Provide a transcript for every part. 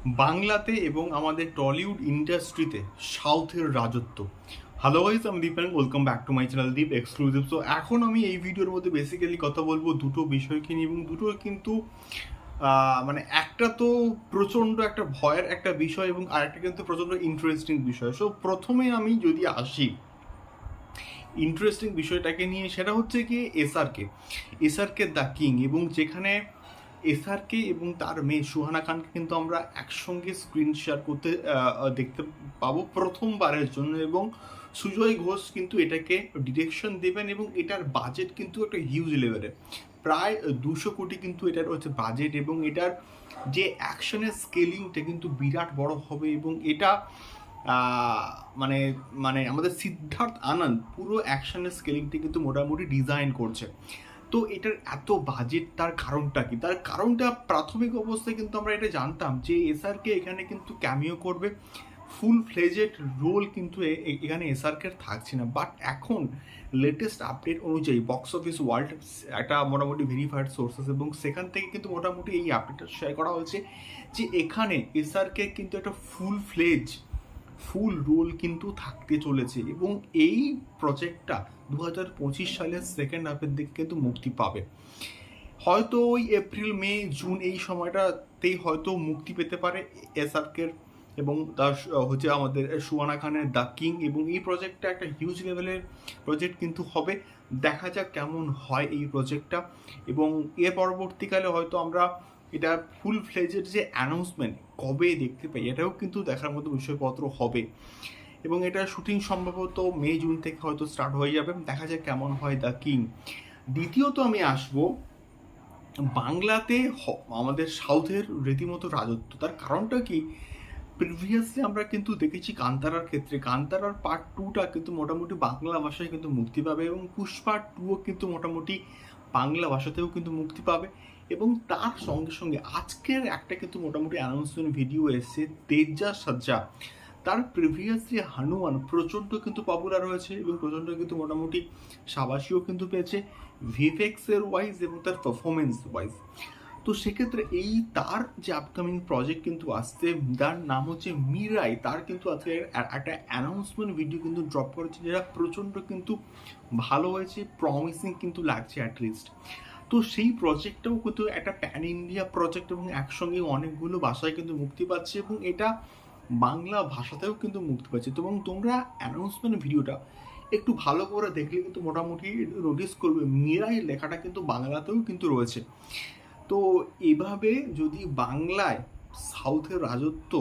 বাংলাতে এবং আমাদের টলিউড ইন্ডাস্ট্রিতে সাউথের রাজত্ব। হ্যালো গাইস, আমি Deep and welcome back to my channel Deep exclusive. So এখন আমি এই ভিডিওর মধ্যে বেসিক্যালি কথা বলবো দুটো বিষয়কে নিয়ে, এবং দুটো কিন্তু মানে একটা তো প্রচণ্ড একটা ভয়ের একটা বিষয় এবং আরেকটা কিন্তু প্রচণ্ড ইন্টারেস্টিং বিষয়। সো প্রথমে আমি যদি আসি ইন্টারেস্টিং বিষয়টাকে নিয়ে, সেটা হচ্ছে কি এসআরকে দ্য কিং, এবং যেখানে এসআরকে এবং তার মেয়ে সুহানা খানকে কিন্তু আমরা একসঙ্গে স্ক্রিন শেয়ার করতে দেখতে পাবো প্রথমবারের জন্য, এবং সুজয় ঘোষ কিন্তু এটাকে ডিরেকশন দেবেন, এবং এটার বাজেট কিন্তু একটা হিউজ লেভেলের, প্রায় 200 কোটি কিন্তু এটার হচ্ছে বাজেট, এবং এটার যে অ্যাকশনের স্কেলিংটা কিন্তু বিরাট বড় হবে। এবং এটা মানে মানে আমাদের সিদ্ধার্থ আনন্দ পুরো অ্যাকশনের স্কেলিংটি কিন্তু মোটামুটি ডিজাইন করছে। তো এটার এত বাজেট, তার কারণটা কি? তার কারণটা প্রাথমিক অবস্থায় কিন্তু আমরা এটা জানতাম যে এসআরকে এখানে কিন্তু ক্যামিও করবে, ফুল ফ্লেজেড রোল কিন্তু এখানে এসআরকে থাকছে না। বাট এখন লেটেস্ট আপডেট অনুযায়ী বক্স অফিস ওয়ার্ল্ড একটা মোটামুটি ভেরিফাইড সোর্সেস, এবং সেখান থেকে কিন্তু মোটামুটি এই আপডেটটা শেয়ার করা হয়েছে যে এখানে এসআরকে কিন্তু একটা ফুল রোল কিন্তু থাকতে চলেছে, এবং এই প্রজেক্টটা 2025 সালের সেকেন্ড হাফের দিকে কিন্তু মুক্তি পাবে। হয়তো ওই এপ্রিল মে জুন এই সময়টাতেই হয়তো মুক্তি পেতে পারে এসআরকের, এবং তার হচ্ছে আমাদের সুহানা খানের দ্য কিং। এবং এই প্রজেক্টটা একটা হিউজ লেভেলের প্রজেক্ট কিন্তু হবে। দেখা যাক কেমন হয় এই প্রজেক্টটা, এবং এর পরবর্তীকালে হয়তো আমরা এটা ফুল ফ্লেজের যে অ্যানাউন্সমেন্ট কবে দেখতে পাই, এটাও কিন্তু দেখার মতো বিষয়পত্র হবে। এবং এটা শুটিং সম্ভবত মে জুন থেকে হয়তো স্টার্ট হয়ে যাবে। দেখা যাক কেমন হয় দ্য কিং। দ্বিতীয়ত আমি আসবো বাংলাতে আমাদের সাউথের রীতিমতো রাজত্ব। তার কারণটা কি? প্রিভিয়াসলি আমরা কিন্তু দেখেছি কান্তারার ক্ষেত্রে, কান্তারার পার্ট 2টা কিন্তু মোটামুটি বাংলা ভাষায় কিন্তু মুক্তি পাবে, এবং পুষ্পা 2ও কিন্তু মোটামুটি বাংলা ভাষাতেও কিন্তু মুক্তি পাবে। এবং তার সঙ্গে সঙ্গে আজকের একটা কিন্তু মোটামুটি অ্যানাউন্সমেন্ট ভিডিও এসছে তেজা সাজ্জা। তার প্রিভিয়াসলি হানুমান প্রচণ্ড কিন্তু পপুলার হয়েছে, এবং প্রচণ্ড কিন্তু মোটামুটি সাবাসীও কিন্তু পেয়েছে ভিএফএক্সের ওয়াইজ এবং তার পারফরমেন্স ওয়াইজ। তো সেক্ষেত্রে এই তার যে আপকামিং প্রজেক্ট কিন্তু আসছে, যার নাম হচ্ছে মিরাই, তার কিন্তু আজকে একটা অ্যানাউন্সমেন্ট ভিডিও কিন্তু ড্রপ করেছে, যেটা প্রচণ্ড কিন্তু ভালো হয়েছে, প্রমিসিং কিন্তু লাগছে অ্যাটলিস্ট। তো সেই প্রজেক্টটাও কিন্তু একটা প্যান ইন্ডিয়া প্রজেক্ট, এবং একসঙ্গে অনেকগুলো ভাষায় কিন্তু মুক্তি পাচ্ছে, এবং এটা বাংলা ভাষাতেও কিন্তু মুক্তি পাচ্ছে। তো এবং তোমরা অ্যানাউন্সমেন্ট ভিডিওটা একটু ভালো করে দেখলে কিন্তু মোটামুটি নোটিস করবে মিরাই লেখাটা কিন্তু বাংলাতেও কিন্তু রয়েছে। তো এভাবে যদি বাংলায় সাউথের রাজত্ব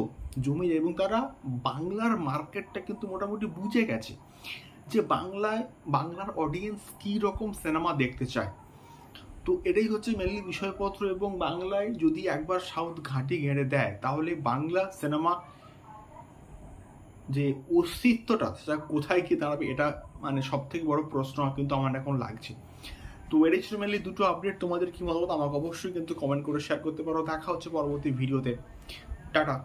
জমে যায়, এবং তারা বাংলার মার্কেটটা কিন্তু মোটামুটি বুঝে গেছে যে বাংলার অডিয়েন্স কী রকম সিনেমা দেখতে চায়। তো এটাই হচ্ছে মেনলি বিষয়পত্র, এবং বাংলায় যদি একবার সাউথ ঘাঁটি গেড়ে দেয়, তাহলে বাংলা সিনেমা যে অস্তিত্বটা সেটা কোথায় গিয়ে দাঁড়াবে, এটা মানে সব থেকে বড় প্রশ্ন কিন্তু আমার এখন লাগছে। তো এটাই ছিল মেনলি দুটো আপডেট। তোমাদের কি মতামত আমাকে অবশ্যই কিন্তু কমেন্ট করে শেয়ার করতে পারো। দেখা হচ্ছে পরবর্তী ভিডিওতে। টাটা।